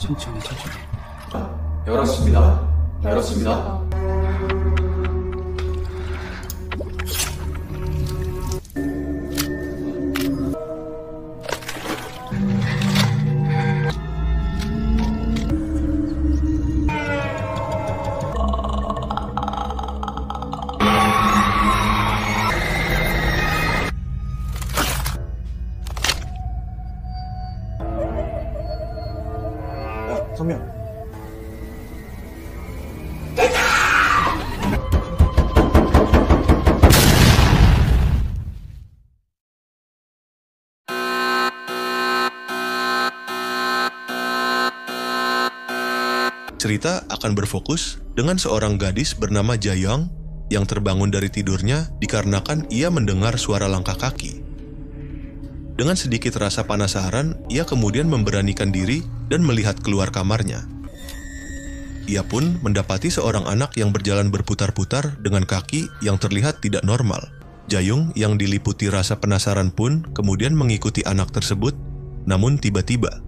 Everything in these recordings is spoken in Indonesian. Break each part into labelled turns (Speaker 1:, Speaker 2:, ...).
Speaker 1: 천천히 천천히.
Speaker 2: 열었습니다. 열었습니다.
Speaker 1: 성명.
Speaker 3: Cerita akan berfokus dengan seorang gadis bernama Jayoung yang terbangun dari tidurnya dikarenakan ia mendengar suara langkah kaki. Dengan sedikit rasa penasaran, ia kemudian memberanikan diri dan melihat keluar kamarnya. Ia pun mendapati seorang anak yang berjalan berputar-putar dengan kaki yang terlihat tidak normal. Jayoung yang diliputi rasa penasaran pun kemudian mengikuti anak tersebut, namun tiba-tiba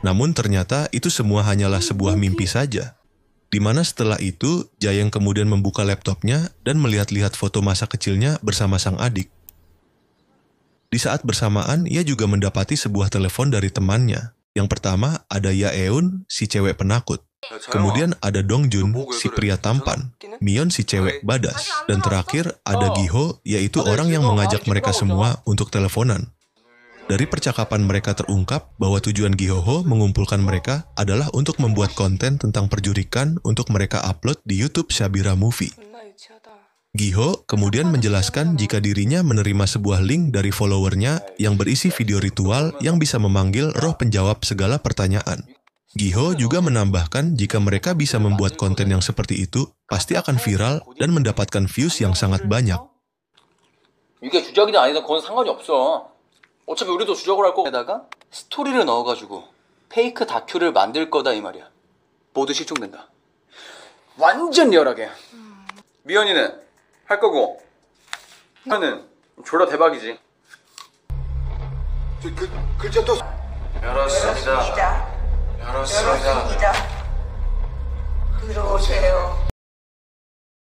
Speaker 3: Namun ternyata itu semua hanyalah sebuah mimpi saja. Di mana setelah itu, Jayoung kemudian membuka laptopnya dan melihat-lihat foto masa kecilnya bersama sang adik. Di saat bersamaan, ia juga mendapati sebuah telepon dari temannya. Yang pertama ada Yaeun, si cewek penakut. Kemudian ada Dongjun, si pria tampan. Mion, si cewek badas. Dan terakhir ada Giho, yaitu orang yang mengajak mereka semua untuk teleponan. Dari percakapan mereka terungkap bahwa tujuan Gihoho mengumpulkan mereka adalah untuk membuat konten tentang perjurikan untuk mereka upload di YouTube Shabira Movie. Giho kemudian menjelaskan jika dirinya menerima sebuah link dari followernya yang berisi video ritual yang bisa memanggil roh penjawab segala pertanyaan. Giho juga menambahkan jika mereka bisa membuat konten yang seperti itu, pasti akan viral dan mendapatkan views yang sangat banyak.
Speaker 2: 이게 주작이든 아니든 그건 상관이 없어. 어차피 우리도 주작을 할 거에다가 스토리를 넣어가지고 페이크 다큐를 만들 거다 이 말이야. 모두 실종된다. 완전 리얼하게. 미연이는 할 거고 하는 졸라 대박이지.
Speaker 4: 글자 또
Speaker 2: 열었습니다. 열었습니다.
Speaker 4: 들어오세요.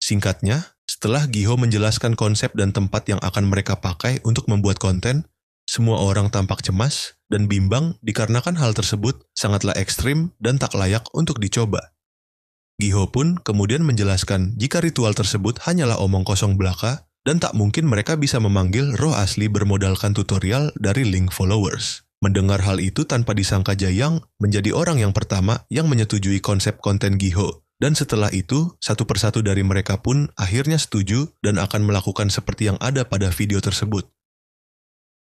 Speaker 3: Singkatnya, setelah Giho menjelaskan konsep dan tempat yang akan mereka pakai untuk membuat konten, semua orang tampak cemas dan bimbang dikarenakan hal tersebut sangatlah ekstrim dan tak layak untuk dicoba. Giho pun kemudian menjelaskan jika ritual tersebut hanyalah omong kosong belaka dan tak mungkin mereka bisa memanggil roh asli bermodalkan tutorial dari link followers. Mendengar hal itu tanpa disangka, Jayoung menjadi orang yang pertama yang menyetujui konsep konten Giho. Dan setelah itu, satu persatu dari mereka pun akhirnya setuju dan akan melakukan seperti yang ada pada video tersebut.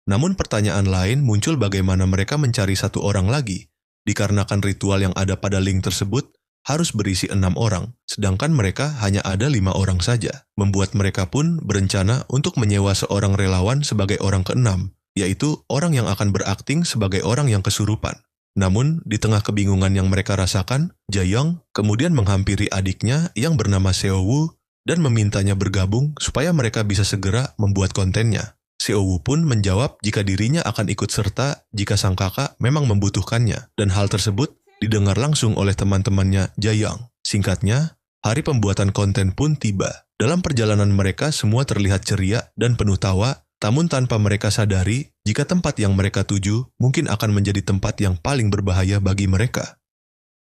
Speaker 3: Namun pertanyaan lain muncul bagaimana mereka mencari satu orang lagi, dikarenakan ritual yang ada pada link tersebut harus berisi 6 orang, sedangkan mereka hanya ada 5 orang saja. Membuat mereka pun berencana untuk menyewa seorang relawan sebagai orang ke-6, yaitu orang yang akan berakting sebagai orang yang kesurupan. Namun, di tengah kebingungan yang mereka rasakan, Jayoung kemudian menghampiri adiknya yang bernama Seowu dan memintanya bergabung supaya mereka bisa segera membuat kontennya. Seowu pun menjawab jika dirinya akan ikut serta jika sang kakak memang membutuhkannya, dan hal tersebut didengar langsung oleh teman-temannya Jayoung. Singkatnya, hari pembuatan konten pun tiba. Dalam perjalanan mereka semua terlihat ceria dan penuh tawa, namun tanpa mereka sadari jika tempat yang mereka tuju mungkin akan menjadi tempat yang paling berbahaya bagi mereka.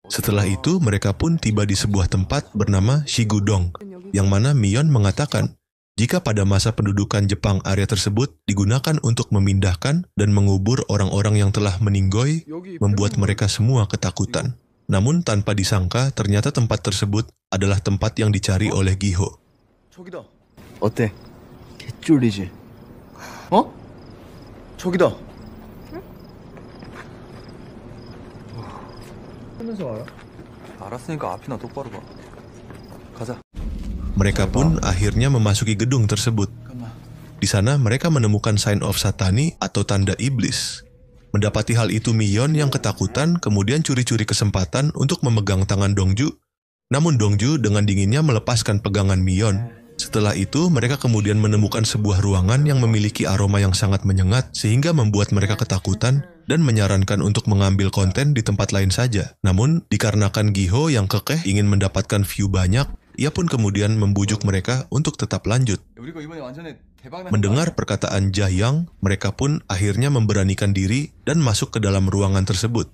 Speaker 3: Setelah itu, mereka pun tiba di sebuah tempat bernama Shigudong, yang mana Mion mengatakan jika pada masa pendudukan Jepang area tersebut digunakan untuk memindahkan dan mengubur orang-orang yang telah meninggoy, membuat mereka semua ketakutan. Namun tanpa disangka ternyata tempat tersebut adalah tempat yang dicari oleh Giho.
Speaker 1: 저기다. 어때? 개쫄리지? 어? 저기다. 하면서 알아?
Speaker 5: 알았으니까 앞이나 똑바로 봐. 가자.
Speaker 3: Mereka pun akhirnya memasuki gedung tersebut. Di sana mereka menemukan sign of Satani atau tanda iblis. Mendapati hal itu, Miyeon yang ketakutan kemudian curi-curi kesempatan untuk memegang tangan Dongju. Namun Dongju dengan dinginnya melepaskan pegangan Miyeon. Setelah itu, mereka kemudian menemukan sebuah ruangan yang memiliki aroma yang sangat menyengat sehingga membuat mereka ketakutan dan menyarankan untuk mengambil konten di tempat lain saja. Namun, dikarenakan Giho yang kekeh ingin mendapatkan view banyak, ia pun kemudian membujuk mereka untuk tetap lanjut. Mendengar perkataan Jahyang, mereka pun akhirnya memberanikan diri dan masuk ke dalam ruangan tersebut.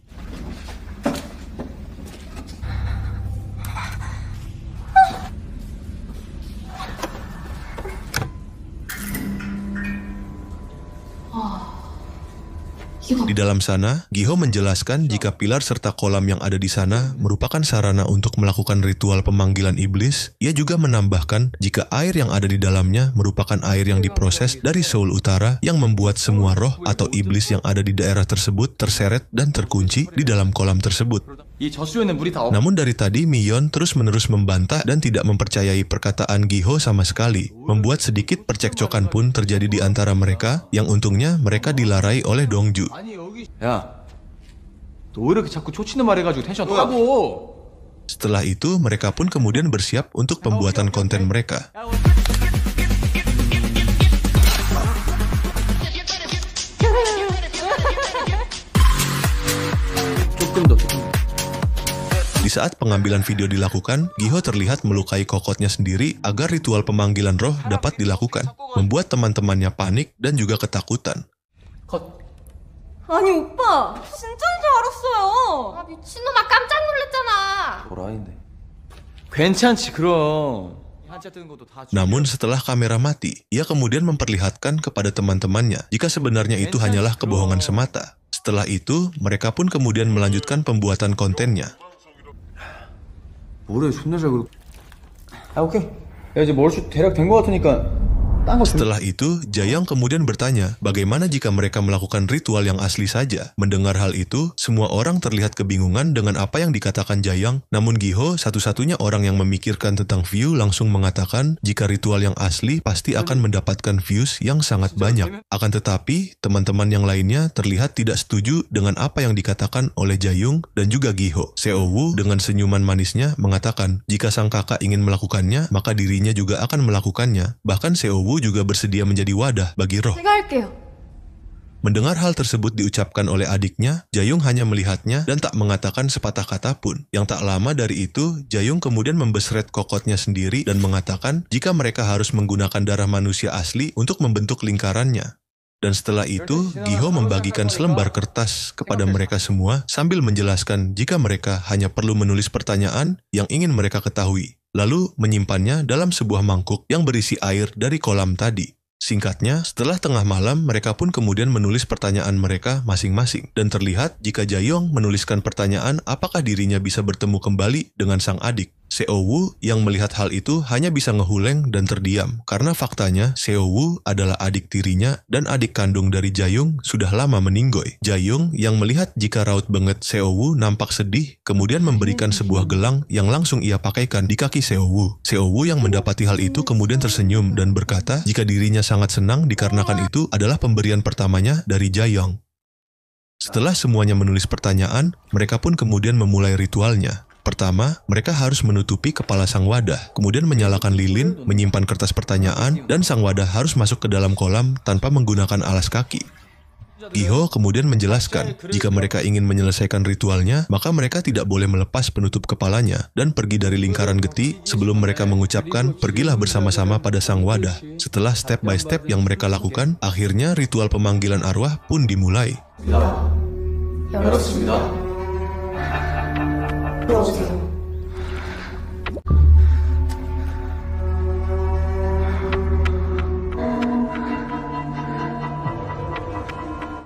Speaker 3: Di dalam sana, Giho menjelaskan jika pilar serta kolam yang ada di sana merupakan sarana untuk melakukan ritual pemanggilan iblis. Ia juga menambahkan jika air yang ada di dalamnya merupakan air yang diproses dari Seoul Utara yang membuat semua roh atau iblis yang ada di daerah tersebut terseret dan terkunci di dalam kolam tersebut. Namun dari tadi Miyeon terus-menerus membantah dan tidak mempercayai perkataan Giho sama sekali, membuat sedikit percekcokan pun terjadi di antara mereka, yang untungnya mereka dilarai oleh Dongju. Setelah itu mereka pun kemudian bersiap untuk pembuatan konten mereka. Di saat pengambilan video dilakukan, Giho terlihat melukai kokotnya sendiri agar ritual pemanggilan roh dapat dilakukan, membuat teman-temannya panik dan juga ketakutan.
Speaker 4: 아니 오빠 진짜인 줄 알았어요. 아 미친놈아 깜짝 놀랐잖아.
Speaker 2: 도라이인데. 괜찮지 그럼. 한자 뜨는 것도 다.
Speaker 3: Namun setelah kamera mati, ia kemudian memperlihatkan kepada teman-temannya jika sebenarnya itu hanyalah kebohongan semata. Setelah itu, mereka pun kemudian melanjutkan pembuatan kontennya.
Speaker 2: 뭐래 존나 잘 그려. 오케이. 야 이제 머리숱 대략 된 것 같으니까.
Speaker 3: Setelah itu, Jahyang kemudian bertanya, bagaimana jika mereka melakukan ritual yang asli saja? Mendengar hal itu, semua orang terlihat kebingungan dengan apa yang dikatakan Jahyang. Namun Giho, satu-satunya orang yang memikirkan tentang view, langsung mengatakan jika ritual yang asli pasti akan mendapatkan views yang sangat banyak. Akan tetapi, teman-teman yang lainnya terlihat tidak setuju dengan apa yang dikatakan oleh Jahyung dan juga Giho. Seo-woo dengan senyuman manisnya mengatakan, jika sang kakak ingin melakukannya, maka dirinya juga akan melakukannya. Bahkan Seo-woo juga bersedia menjadi wadah bagi roh. Mendengar hal tersebut diucapkan oleh adiknya, Jahyung hanya melihatnya dan tak mengatakan sepatah kata pun. Yang tak lama dari itu, Jahyung kemudian membesret kokotnya sendiri dan mengatakan jika mereka harus menggunakan darah manusia asli untuk membentuk lingkarannya. Dan setelah itu, Giho membagikan selembar kertas kepada mereka semua sambil menjelaskan jika mereka hanya perlu menulis pertanyaan yang ingin mereka ketahui, lalu menyimpannya dalam sebuah mangkuk yang berisi air dari kolam tadi. Singkatnya, setelah tengah malam, mereka pun kemudian menulis pertanyaan mereka masing-masing. Dan terlihat jika Jahyung menuliskan pertanyaan apakah dirinya bisa bertemu kembali dengan sang adik. Seo-woo yang melihat hal itu hanya bisa ngehuleng dan terdiam. Karena faktanya, Seo-woo adalah adik tirinya dan adik kandung dari Jahyung sudah lama meninggoy. Jahyung yang melihat jika raut banget Seo-woo nampak sedih, kemudian memberikan sebuah gelang yang langsung ia pakaikan di kaki Seo-woo. Seo-woo yang mendapati hal itu kemudian tersenyum dan berkata jika dirinya sangat senang dikarenakan itu adalah pemberian pertamanya dari Jahyung. Setelah semuanya menulis pertanyaan, mereka pun kemudian memulai ritualnya. Pertama, mereka harus menutupi kepala sang wadah, kemudian menyalakan lilin, menyimpan kertas pertanyaan, dan sang wadah harus masuk ke dalam kolam tanpa menggunakan alas kaki. Giho kemudian menjelaskan, jika mereka ingin menyelesaikan ritualnya, maka mereka tidak boleh melepas penutup kepalanya dan pergi dari lingkaran geti sebelum mereka mengucapkan, pergilah bersama-sama pada sang wadah. Setelah step by step yang mereka lakukan, akhirnya ritual pemanggilan arwah pun dimulai.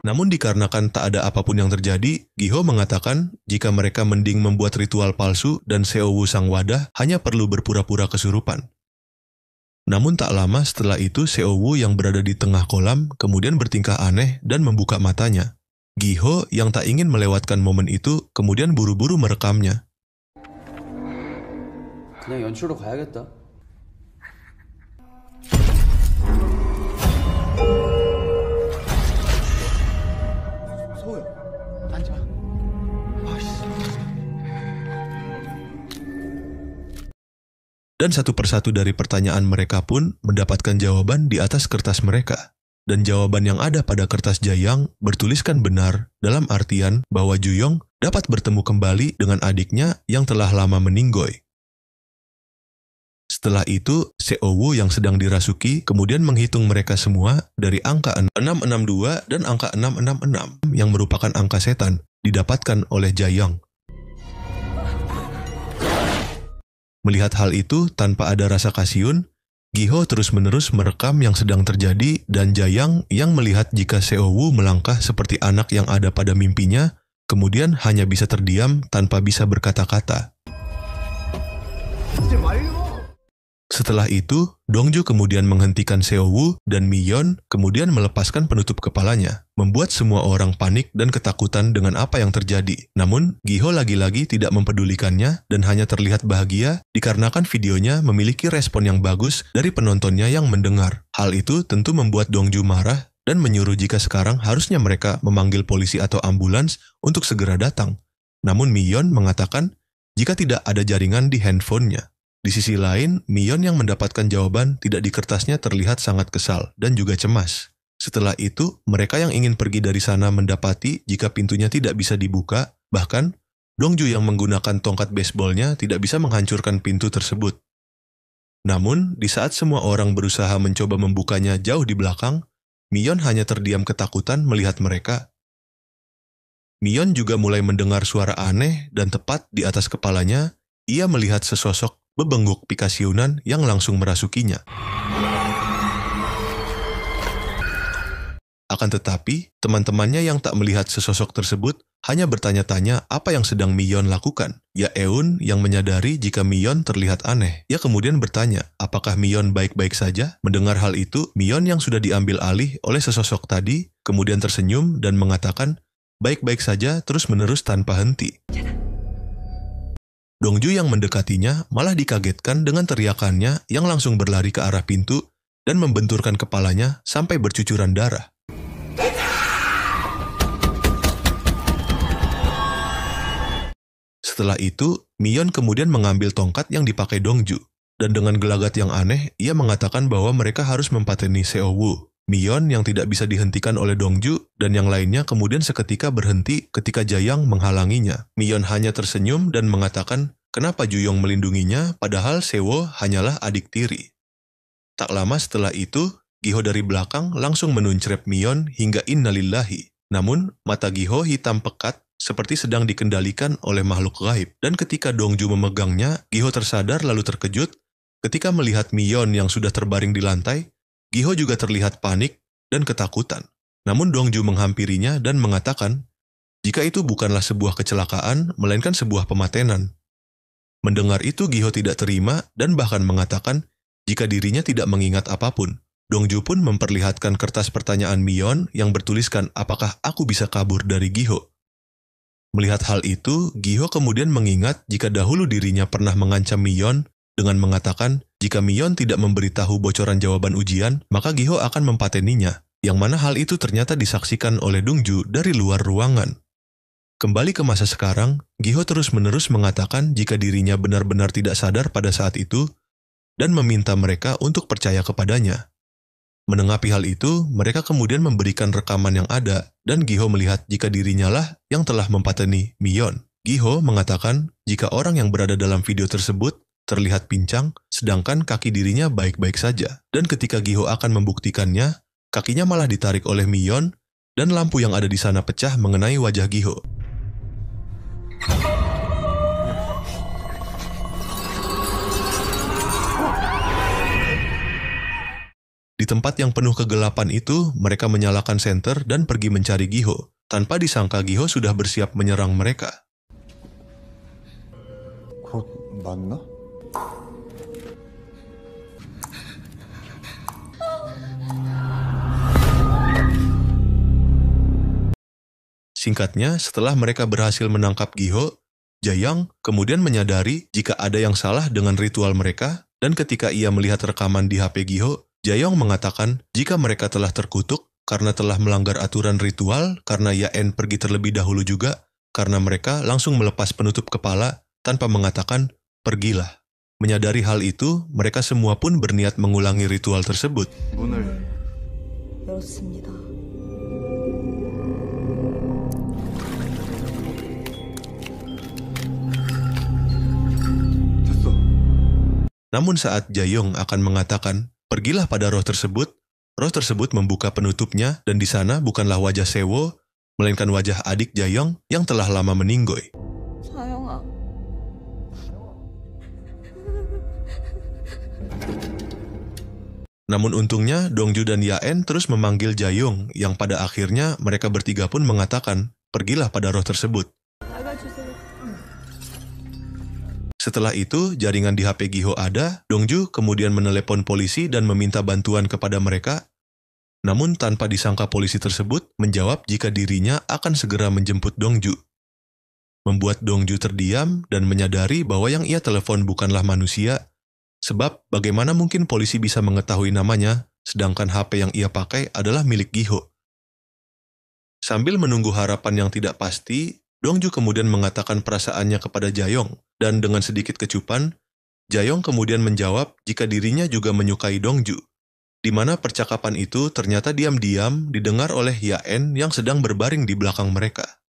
Speaker 3: Namun dikarenakan tak ada apapun yang terjadi, Giho mengatakan jika mereka mending membuat ritual palsu dan Seo-woo sang wadah hanya perlu berpura-pura kesurupan. Namun tak lama setelah itu Seo-woo yang berada di tengah kolam kemudian bertingkah aneh dan membuka matanya. Giho yang tak ingin melewatkan momen itu kemudian buru-buru merekamnya.
Speaker 2: 그냥 연출로 가야겠다.
Speaker 3: Dan satu persatu dari pertanyaan mereka pun mendapatkan jawaban di atas kertas mereka. Dan jawaban yang ada pada kertas Jayang bertuliskan benar dalam artian bahwa Juyong dapat bertemu kembali dengan adiknya yang telah lama meninggoy. Setelah itu, Seo-woo yang sedang dirasuki kemudian menghitung mereka semua dari angka 662 dan angka 666 yang merupakan angka setan didapatkan oleh Jayang. Melihat hal itu tanpa ada rasa kasiun, Giho terus-menerus merekam yang sedang terjadi dan Jayang yang melihat jika Seo-woo melangkah seperti anak yang ada pada mimpinya, kemudian hanya bisa terdiam tanpa bisa berkata-kata. Setelah itu, Dongju kemudian menghentikan Seo-woo dan Mi-yeon kemudian melepaskan penutup kepalanya, membuat semua orang panik dan ketakutan dengan apa yang terjadi. Namun, Giho lagi-lagi tidak mempedulikannya dan hanya terlihat bahagia dikarenakan videonya memiliki respon yang bagus dari penontonnya yang mendengar. Hal itu tentu membuat Dongju marah dan menyuruh jika sekarang harusnya mereka memanggil polisi atau ambulans untuk segera datang. Namun Mi-yeon mengatakan jika tidak ada jaringan di handphonenya. Di sisi lain, Mi-yeon yang mendapatkan jawaban tidak di kertasnya terlihat sangat kesal dan juga cemas. Setelah itu, mereka yang ingin pergi dari sana mendapati jika pintunya tidak bisa dibuka, bahkan Dongju yang menggunakan tongkat baseballnya tidak bisa menghancurkan pintu tersebut. Namun, di saat semua orang berusaha mencoba membukanya jauh di belakang, Mi-yeon hanya terdiam ketakutan melihat mereka. Mi-yeon juga mulai mendengar suara aneh dan tepat di atas kepalanya, ia melihat sesosok bebengguk pikasiunan yang langsung merasukinya. Akan tetapi, teman-temannya yang tak melihat sesosok tersebut hanya bertanya-tanya apa yang sedang Mi-yeon lakukan. Ya Eun yang menyadari jika Mi-yeon terlihat aneh. Ia kemudian bertanya, apakah Mi-yeon baik-baik saja? Mendengar hal itu, Mi-yeon yang sudah diambil alih oleh sesosok tadi, kemudian tersenyum dan mengatakan, baik-baik saja terus-menerus tanpa henti. Dongju yang mendekatinya malah dikagetkan dengan teriakannya yang langsung berlari ke arah pintu dan membenturkan kepalanya sampai bercucuran darah. Setelah itu, Mi-yeon kemudian mengambil tongkat yang dipakai Dongju, dan dengan gelagat yang aneh, ia mengatakan bahwa mereka harus mempateni Seo-woo. Mi-yeon yang tidak bisa dihentikan oleh Dongju dan yang lainnya kemudian seketika berhenti ketika Jayang menghalanginya. Mi-yeon hanya tersenyum dan mengatakan kenapa Juyong melindunginya padahal Seo hanyalah adik tiri. Tak lama setelah itu, Giho dari belakang langsung menuncrep Mi-yeon hingga innalillahi. Namun, mata Giho hitam pekat seperti sedang dikendalikan oleh makhluk gaib. Dan ketika Dongju memegangnya, Giho tersadar lalu terkejut ketika melihat Mi-yeon yang sudah terbaring di lantai. Giho juga terlihat panik dan ketakutan. Namun Dongju menghampirinya dan mengatakan, jika itu bukanlah sebuah kecelakaan, melainkan sebuah pematenan. Mendengar itu Giho tidak terima dan bahkan mengatakan, jika dirinya tidak mengingat apapun. Dongju pun memperlihatkan kertas pertanyaan Mi-yeon yang bertuliskan apakah aku bisa kabur dari Giho. Melihat hal itu, Giho kemudian mengingat jika dahulu dirinya pernah mengancam Mi-yeon dengan mengatakan, jika Mi-yeon tidak memberitahu bocoran jawaban ujian, maka Giho akan mempateninya, yang mana hal itu ternyata disaksikan oleh Dongju dari luar ruangan. Kembali ke masa sekarang, Giho terus-menerus mengatakan jika dirinya benar-benar tidak sadar pada saat itu, dan meminta mereka untuk percaya kepadanya. Menengapi hal itu, mereka kemudian memberikan rekaman yang ada, dan Giho melihat jika dirinya lah yang telah mempateni Mi-yeon. Giho mengatakan jika orang yang berada dalam video tersebut terlihat pincang, sedangkan kaki dirinya baik-baik saja. Dan ketika Giho akan membuktikannya, kakinya malah ditarik oleh Mi-yeon, dan lampu yang ada di sana pecah mengenai wajah Giho. Di tempat yang penuh kegelapan itu, mereka menyalakan senter dan pergi mencari Giho. Tanpa disangka Giho sudah bersiap menyerang mereka.
Speaker 1: 곧 맞나?
Speaker 3: Singkatnya, setelah mereka berhasil menangkap Giho, Jayang kemudian menyadari jika ada yang salah dengan ritual mereka, dan ketika ia melihat rekaman di HP Giho, Jayong mengatakan jika mereka telah terkutuk karena telah melanggar aturan ritual karena Yaen pergi terlebih dahulu juga, karena mereka langsung melepas penutup kepala tanpa mengatakan, pergilah. Menyadari hal itu, mereka semua pun berniat mengulangi ritual tersebut.
Speaker 1: 문을
Speaker 4: 열었습니다.
Speaker 1: 됐어.
Speaker 3: Namun saat Jayong akan mengatakan, pergilah pada roh tersebut membuka penutupnya dan di sana bukanlah wajah Sewo, melainkan wajah adik Jayong yang telah lama meninggoy.
Speaker 4: 자영아.
Speaker 3: Namun untungnya Dongju dan Yaen terus memanggil Jayong yang pada akhirnya mereka bertiga pun mengatakan, pergilah pada roh tersebut.
Speaker 4: 나가주세요.
Speaker 3: Setelah itu, jaringan di HP Giho ada, Dongju kemudian menelepon polisi dan meminta bantuan kepada mereka. Namun tanpa disangka polisi tersebut menjawab jika dirinya akan segera menjemput Dongju. Membuat Dongju terdiam dan menyadari bahwa yang ia telepon bukanlah manusia, sebab bagaimana mungkin polisi bisa mengetahui namanya, sedangkan HP yang ia pakai adalah milik Giho. Sambil menunggu harapan yang tidak pasti, Dongju kemudian mengatakan perasaannya kepada Jayong, dan dengan sedikit kecupan, Jayong kemudian menjawab jika dirinya juga menyukai Dongju, di mana percakapan itu ternyata diam-diam didengar oleh Yaen yang sedang berbaring di belakang mereka.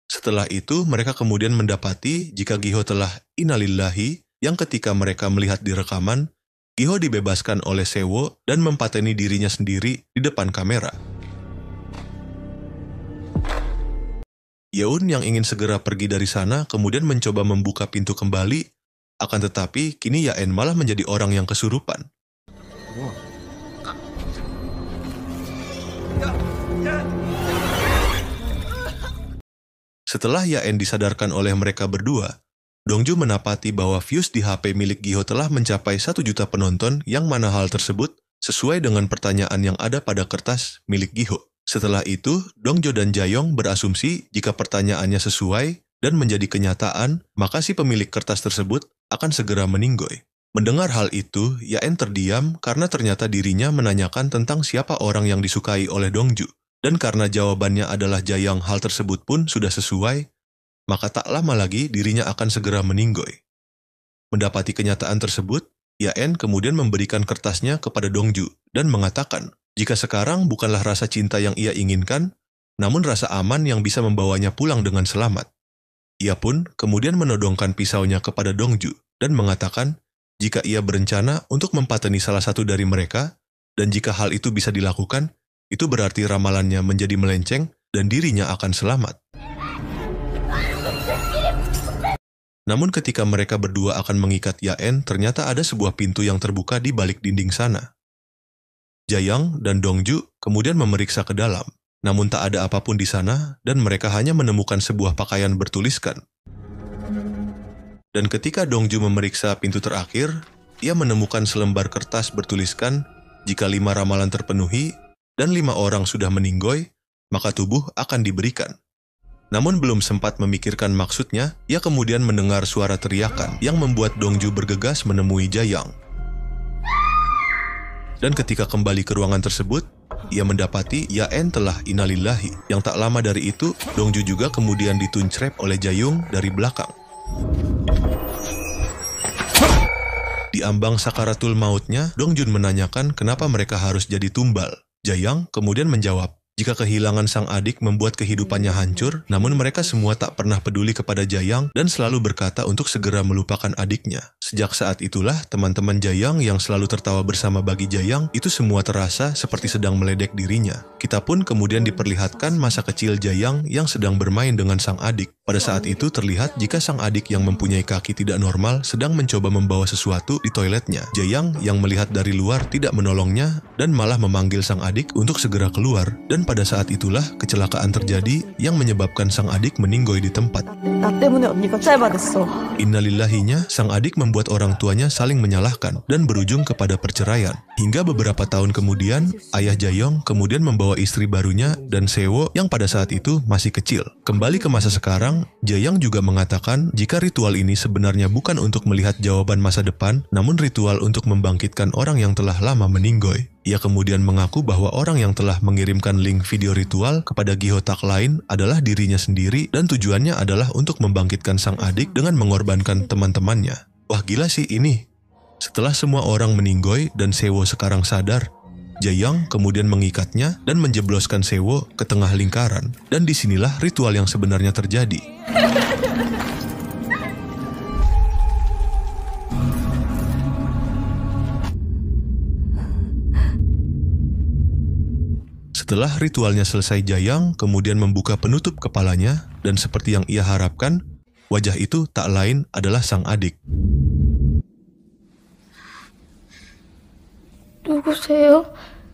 Speaker 3: Setelah itu, mereka kemudian mendapati jika Giho telah innalillahi, yang ketika mereka melihat di rekaman, Giho dibebaskan oleh Sewo dan mempateni dirinya sendiri di depan kamera. Yeon yang ingin segera pergi dari sana kemudian mencoba membuka pintu kembali, akan tetapi kini Yaen malah menjadi orang yang kesurupan. Setelah Yaen disadarkan oleh mereka berdua, Dongju menapati bahwa views di HP milik Giho telah mencapai 1 juta penonton yang mana hal tersebut sesuai dengan pertanyaan yang ada pada kertas milik Giho. Setelah itu, Dongjo dan Jayong berasumsi jika pertanyaannya sesuai dan menjadi kenyataan, maka si pemilik kertas tersebut akan segera meninggoy. Mendengar hal itu, Yaen terdiam karena ternyata dirinya menanyakan tentang siapa orang yang disukai oleh Dongju. Dan karena jawabannya adalah Jayong, hal tersebut pun sudah sesuai, maka tak lama lagi dirinya akan segera meninggoy. Mendapati kenyataan tersebut, Yaen kemudian memberikan kertasnya kepada Dongju dan mengatakan, jika sekarang bukanlah rasa cinta yang ia inginkan, namun rasa aman yang bisa membawanya pulang dengan selamat. Ia pun kemudian menodongkan pisaunya kepada Dongju dan mengatakan jika ia berencana untuk mempateni salah satu dari mereka, dan jika hal itu bisa dilakukan, itu berarti ramalannya menjadi melenceng dan dirinya akan selamat. Namun ketika mereka berdua akan mengikat Yaen, ternyata ada sebuah pintu yang terbuka di balik dinding sana. Jayong dan Dongju kemudian memeriksa ke dalam, namun tak ada apapun di sana dan mereka hanya menemukan sebuah pakaian bertuliskan. Dan ketika Dongju memeriksa pintu terakhir, ia menemukan selembar kertas bertuliskan jika 5 ramalan terpenuhi dan 5 orang sudah meninggoy, maka tubuh akan diberikan. Namun belum sempat memikirkan maksudnya, ia kemudian mendengar suara teriakan yang membuat Dongju bergegas menemui Jayong. Dan ketika kembali ke ruangan tersebut, ia mendapati Yaen telah innalillahi. Yang tak lama dari itu, Dongju juga kemudian dituncrep oleh Jayong dari belakang. Di ambang sakaratul mautnya, Dongjun menanyakan kenapa mereka harus jadi tumbal. Jayong kemudian menjawab, jika kehilangan sang adik membuat kehidupannya hancur, namun mereka semua tak pernah peduli kepada Jayong dan selalu berkata untuk segera melupakan adiknya. Sejak saat itulah, teman-teman Jayong yang selalu tertawa bersama bagi Jayong itu semua terasa seperti sedang meledek dirinya. Kita pun kemudian diperlihatkan masa kecil Jayong yang sedang bermain dengan sang adik. Pada saat itu terlihat jika sang adik yang mempunyai kaki tidak normal sedang mencoba membawa sesuatu di toiletnya. Jayong yang melihat dari luar tidak menolongnya dan malah memanggil sang adik untuk segera keluar. Dan pada saat itulah kecelakaan terjadi yang menyebabkan sang adik meninggoy di tempat. Innalillahinya, sang adik membuat orang tuanya saling menyalahkan dan berujung kepada perceraian. Hingga beberapa tahun kemudian, ayah Jayong kemudian membawa istri barunya dan Sewo yang pada saat itu masih kecil. Kembali ke masa sekarang, Jayong juga mengatakan jika ritual ini sebenarnya bukan untuk melihat jawaban masa depan, namun ritual untuk membangkitkan orang yang telah lama meninggoy. Ia kemudian mengaku bahwa orang yang telah mengirimkan link video ritual kepada Giho tak lain adalah dirinya sendiri dan tujuannya adalah untuk membangkitkan sang adik dengan mengorbankan teman-temannya. Wah gila sih ini. Setelah semua orang meninggoy dan Sewo sekarang sadar, Jayang kemudian mengikatnya dan menjebloskan Sewo ke tengah lingkaran. Dan disinilah ritual yang sebenarnya terjadi. Setelah ritualnya selesai, Jayang kemudian membuka penutup kepalanya dan seperti yang ia harapkan, wajah itu tak lain adalah sang adik.
Speaker 4: 누구세요?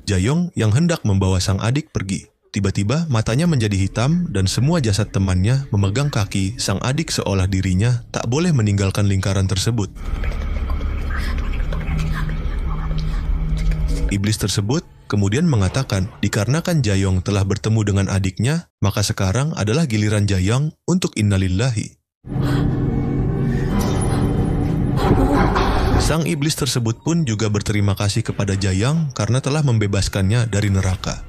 Speaker 3: Jayong yang hendak membawa sang adik pergi. Tiba-tiba matanya menjadi hitam dan semua jasad temannya memegang kaki sang adik seolah dirinya tak boleh meninggalkan lingkaran tersebut. Iblis tersebut kemudian mengatakan dikarenakan Jayong telah bertemu dengan adiknya, maka sekarang adalah giliran Jayong untuk innalillahi. Sang iblis tersebut pun juga berterima kasih kepada Jayang karena telah membebaskannya dari neraka.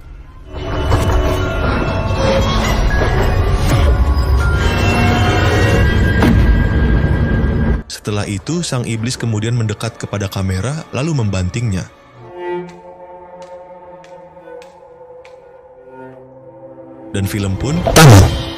Speaker 3: Setelah itu, sang iblis kemudian mendekat kepada kamera lalu membantingnya. Dan film pun tamat.